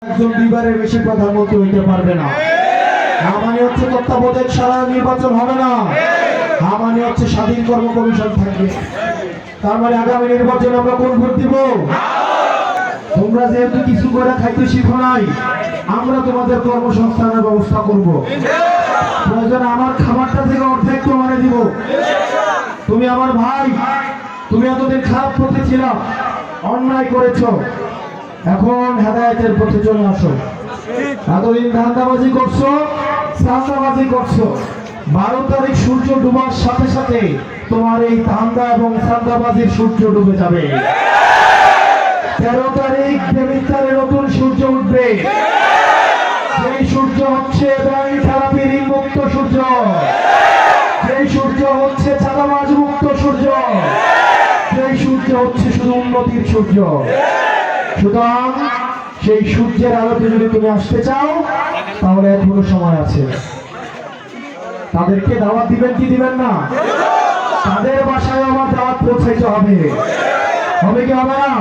একজন দুইবারের বেশি প্রধানমন্ত্রী হইতে পারবে না। মানে হচ্ছে তত্ত্বাবধায়ক সরকার নির্বাচন হবে না। মানে হচ্ছে স্বাধীন কর্ম কমিশন থাকবে। তার মানে আগামী নির্বাচনে আমরা কোন ভোট দিব? তোমরা যেহেতু কিছু করে খাইতে শিখো নাই, আমরা তোমাদের কর্মসংস্থানের ব্যবস্থা করব। প্রয়োজন আমার খাবারটা থেকে অর্ধেক তোমারে দিব। তুমি আমার ভাই, তুমি এতদিন খারাপ পথে ছিল, অন্যায় করেছ, এখন হেদায়েতের পথে চলে আসো। এতদিন ধান্দাবাজি করছো, চাঁদাবাজি করছো। 12 তারিখ সূর্য ডুবার সাথে সাথে তোমার এই ধান্দা এবং চাঁদাবাজির সূর্য ডুবে যাবে। 13 তারিখ দেবিদ্বারে নতুন সূর্য উঠবে। সেই সূর্য হচ্ছে ব্যাংক থেরাপি ঋণ মুক্ত সূর্য। সেই সূর্য হচ্ছে চাঁদাবাজ মুক্ত সূর্য। সেই সূর্য হচ্ছে শুধু উন্নতির সূর্য। সুতরাং সেই সূর্যের আলোতে যদি তুমি আসতে চাও, তাহলে এখনো সময় আছে। তাদেরকে দাওয়াত দিবেন কি দিবেন না? তাদের বাসায় আমার দাওয়াত পৌঁছাইতে হবে। হবে কি হবে না?